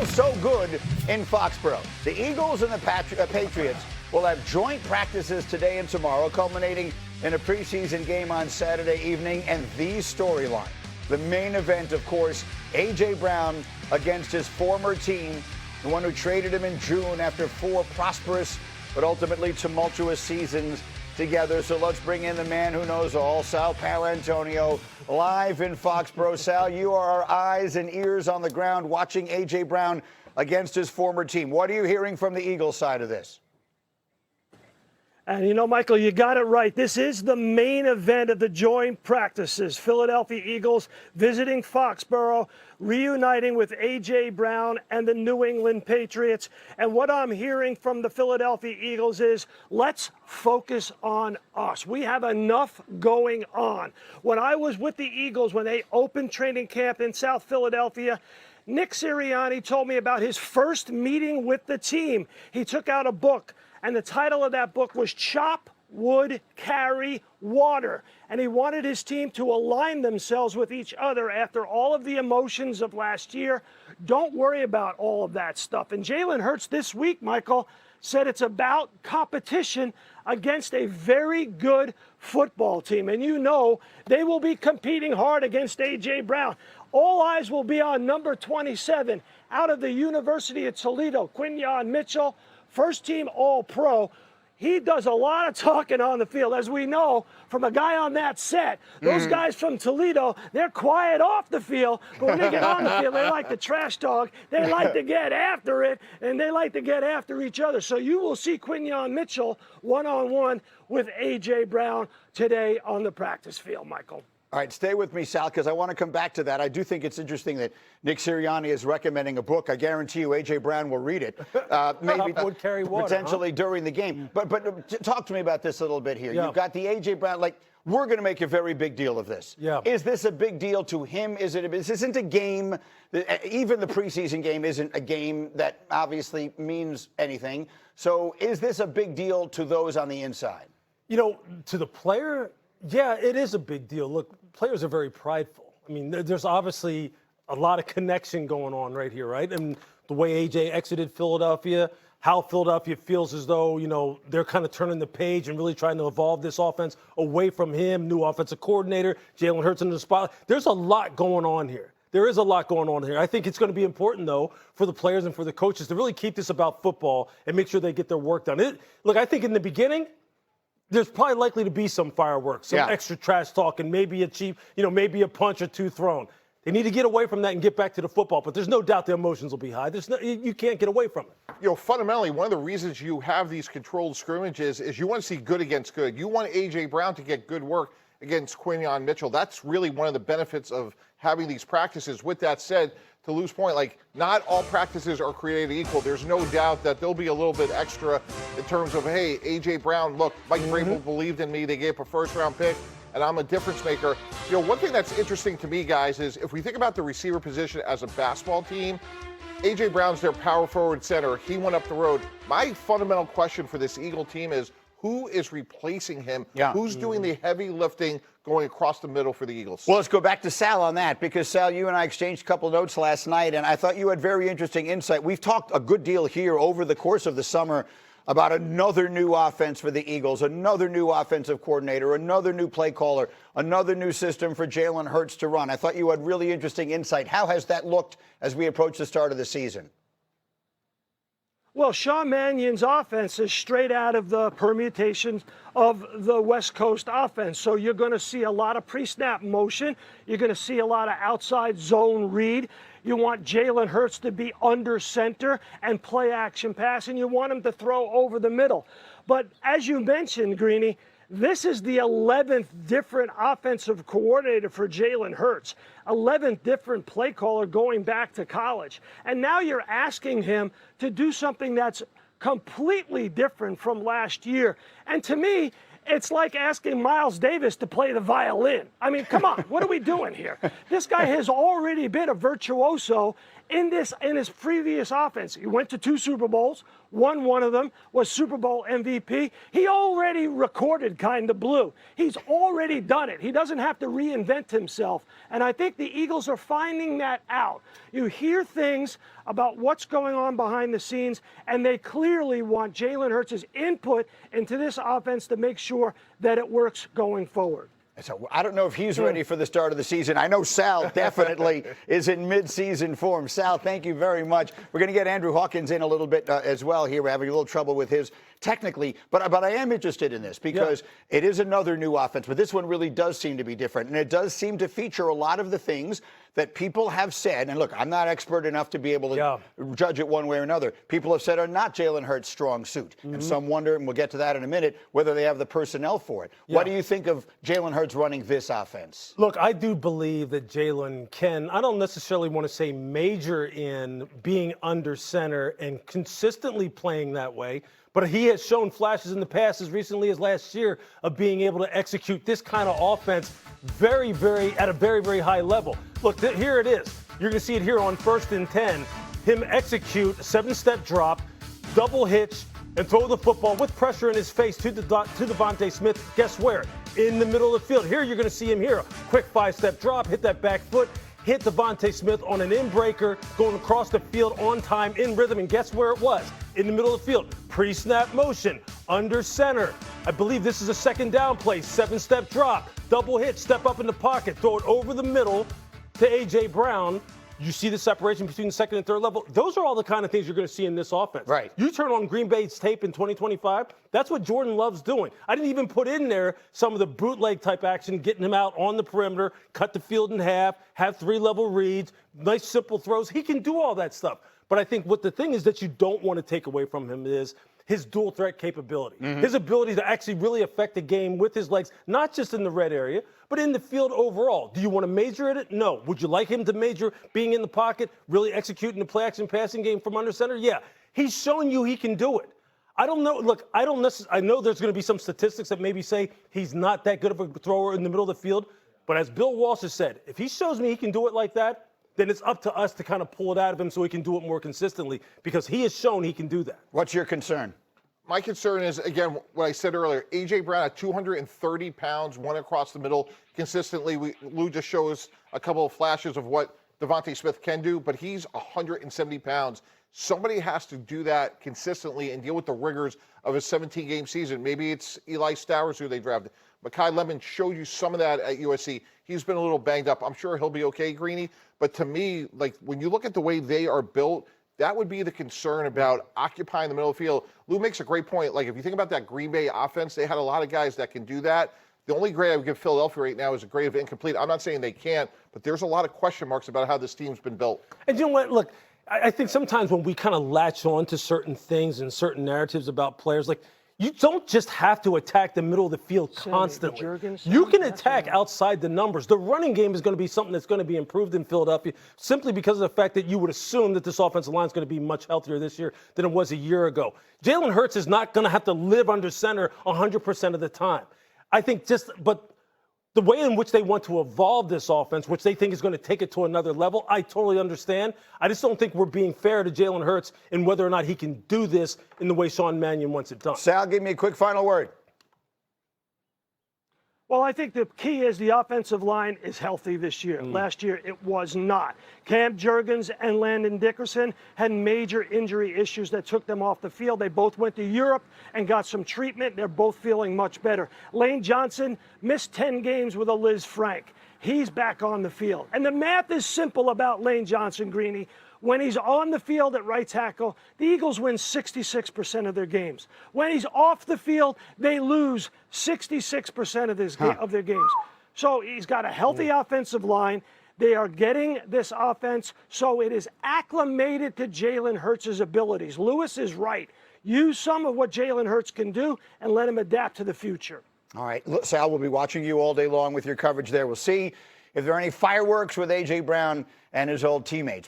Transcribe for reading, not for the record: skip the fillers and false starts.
so good in Foxborough. The Eagles and the Patriots will have joint practices today and tomorrow, culminating in a preseason game on Saturday evening. And the storyline, the main event, of course, A.J. Brown against his former team, the one who traded him in June after 4 prosperous but ultimately tumultuous seasons together. So let's bring in the man who knows all, Sal Paolantonio, live in Foxborough. Sal, you are our eyes and ears on the ground watching A.J. Brown against his former team. What are you hearing from the Eagles side of this? And you know, Michael, you got it right. This is the main event of the joint practices. Philadelphia Eagles visiting Foxborough, reuniting with A.J. Brown and the New England Patriots. And what I'm hearing from the Philadelphia Eagles is, let's focus on us. We have enough going on. When I was with the Eagles, when they opened training camp in South Philadelphia, Nick Sirianni told me about his first meeting with the team. He took out a book, and the title of that book was Chop Wood, Carry Water. And he wanted his team to align themselves with each other after all of the emotions of last year. Don't worry about all of that stuff. And Jalen Hurts this week, Michael, said it's about competition against a very good football team. And you know they will be competing hard against A.J. Brown. All eyes will be on number 27 out of the University of Toledo, Quinyon Mitchell, first-team All-Pro. He does a lot of talking on the field, as we know from a guy on that set. Those guys from Toledo, they're quiet off the field, but when they get on the field, they like to trash talk. They like to get after it, and they like to get after each other. So you will see Quinyon Mitchell one-on-one with A.J. Brown today on the practice field, Michael. All right, stay with me, Sal, because I want to come back to that. I do think it's interesting that Nick Sirianni is recommending a book. I guarantee you A.J. Brown will read it, maybe would carry water, potentially during the game. But talk to me about this a little bit here. You've got the A.J. Brown, like, we're going to make a very big deal of this. Yeah. Is this a big deal to him? This isn't a game. Even the preseason game isn't a game that obviously means anything. So is this a big deal to those on the inside? You know, to the player, yeah, it is a big deal. Look, players are very prideful. I mean, there's obviously a lot of connection going on right here, right? And the way AJ exited Philadelphia, how Philadelphia feels as though, you know, they're kind of turning the page and really trying to evolve this offense away from him, new offensive coordinator, Jalen Hurts in the spot. There's a lot going on here. There is a lot going on here. I think it's going to be important, though, for the players and for the coaches to really keep this about football and make sure they get their work done. Look, I think in the beginning, there's probably likely to be some fireworks, some extra trash talk, and maybe a cheap, maybe a punch or two thrown. They need to get away from that and get back to the football. But there's no doubt the emotions will be high. You can't get away from it. Fundamentally, one of the reasons you have these controlled scrimmages is you want to see good against good. You want A.J. Brown to get good work against Quinyon Mitchell. That's really one of the benefits of having these practices. With that said, to Lou's point, like, not all practices are created equal. There's no doubt that there'll be a little bit extra in terms of, hey, A.J. Brown, look, Mike Vrabel believed in me. They gave up a first-round pick, and I'm a difference maker. One thing that's interesting to me, guys, is if we think about the receiver position as a basketball team, A.J. Brown's their power forward center. He went up the road. My fundamental question for this Eagle team is, who is replacing him? Who's doing the heavy lifting going across the middle for the Eagles? Well, let's go back to Sal on that, because, Sal, you and I exchanged a couple notes last night, and I thought you had very interesting insight. We've talked a good deal here over the course of the summer about another new offense for the Eagles, another new offensive coordinator, another new play caller, another new system for Jalen Hurts to run. I thought you had really interesting insight. How has that looked as we approach the start of the season? Well, Sean Mannion's offense is straight out of the permutations of the West Coast offense. So you're going to see a lot of pre-snap motion. You're going to see a lot of outside zone read. You want Jalen Hurts to be under center and play action pass, and you want him to throw over the middle. But as you mentioned, Greeny, this is the 11th different offensive coordinator for Jalen Hurts, 11th different play caller going back to college. And now you're asking him to do something that's completely different from last year. And to me, it's like asking Miles Davis to play the violin. I mean, come on, what are we doing here? This guy has already been a virtuoso in his previous offense. He went to 2 Super Bowls, won one of them, was Super Bowl MVP. He already recorded kind of blue. He's already done it. He doesn't have to reinvent himself. And I think the Eagles are finding that out. You hear things about what's going on behind the scenes, and they clearly want Jalen Hurts' input into this offense to make sure that it works going forward. So I don't know if he's ready for the start of the season. I know Sal definitely is in mid-season form. Sal, thank you very much. We're going to get Andrew Hawkins in a little bit as well here. We're having a little trouble with his technically, but I am interested in this because it is another new offense, but this one really does seem to be different, and it does seem to feature a lot of the things that people have said, and look, I'm not expert enough to be able to judge it one way or another. People have said are not Jalen Hurts' strong suit, and some wonder, and we'll get to that in a minute, whether they have the personnel for it. What do you think of Jalen Hurts running this offense? Look, I do believe that Jalen can, I don't necessarily want to say major in being under center and consistently playing that way, but he has shown flashes in the past as recently as last year of being able to execute this kind of offense at a very, very high level. Look, here it is. You're going to see it here on 1st and 10. Him execute a 7-step drop, double hitch, and throw the football with pressure in his face to Devontae Smith. Guess where? In the middle of the field. Here you're going to see him here. Quick 5-step drop, hit that back foot, hit Devontae Smith on an in-breaker, going across the field on time, in rhythm, and guess where it was? In the middle of the field. Pre-snap motion, under center. I believe this is a 2nd down play. 7-step drop, double hit, step up in the pocket, throw it over the middle to A.J. Brown. You see the separation between the 2nd and 3rd level? Those are all the kind of things you're going to see in this offense. Right. You turn on Green Bay's tape in 2025, that's what Jordan Love's doing. I didn't even put in there some of the bootleg type action, getting him out on the perimeter, cut the field in half, have 3-level reads, nice simple throws. He can do all that stuff. But I think what the thing is that you don't want to take away from him is his dual threat capability, his ability to actually really affect the game with his legs, not just in the red area, but in the field overall. Do you want to major at it? No. Would you like him to major being in the pocket, really executing the play action passing game from under center? Yeah. He's showing you he can do it. I don't know. Look, I know there's going to be some statistics that maybe say he's not that good of a thrower in the middle of the field. But as Bill Walsh has said, if he shows me he can do it like that, then it's up to us to kind of pull it out of him so he can do it more consistently because he has shown he can do that. What's your concern? My concern is, again, what I said earlier, A.J. Brown at 230 pounds, one across the middle consistently. Lou just showed us a couple of flashes of what Devontae Smith can do, but he's 170 pounds. Somebody has to do that consistently and deal with the rigors of a 17-game season. Maybe it's Eli Stowers who they drafted. Mekhi Lemon showed you some of that at USC. He's been a little banged up. I'm sure he'll be okay, Greeny. But to me, like when you look at the way they are built, that would be the concern about occupying the middle of the field. Lou makes a great point. Like if you think about that Green Bay offense, they had a lot of guys that can do that. The only grade I would give Philadelphia right now is a grade of incomplete. I'm not saying they can't, but there's a lot of question marks about how this team's been built. And you know what? Look, I think sometimes when we kind of latch on to certain things and certain narratives about players, like you don't just have to attack the middle of the field constantly. You can attack outside the numbers. The running game is going to be something that's going to be improved in Philadelphia simply because of the fact that you would assume that this offensive line is going to be much healthier this year than it was a year ago. Jalen Hurts is not going to have to live under center 100% of the time. I think but the way in which they want to evolve this offense, which they think is going to take it to another level, I totally understand. I just don't think we're being fair to Jalen Hurts in whether or not he can do this in the way Sean Mannion wants it done. Sal, give me a quick final word. Well, I think the key is the offensive line is healthy this year. Last year, it was not. Cam Jurgens and Landon Dickerson had major injury issues that took them off the field. They both went to Europe and got some treatment. They're both feeling much better. Lane Johnson missed 10 games with a Liz Frank. He's back on the field. And the math is simple about Lane Johnson, Greeny. When he's on the field at right tackle, the Eagles win 66% of their games. When he's off the field, they lose 66% of their games. So he's got a healthy offensive line. They are getting this offense, so it is acclimated to Jalen Hurts' abilities. Lewis is right. Use some of what Jalen Hurts can do and let him adapt to the future. All right, look, Sal, we'll be watching you all day long with your coverage there. We'll see if there are any fireworks with A.J. Brown and his old teammates.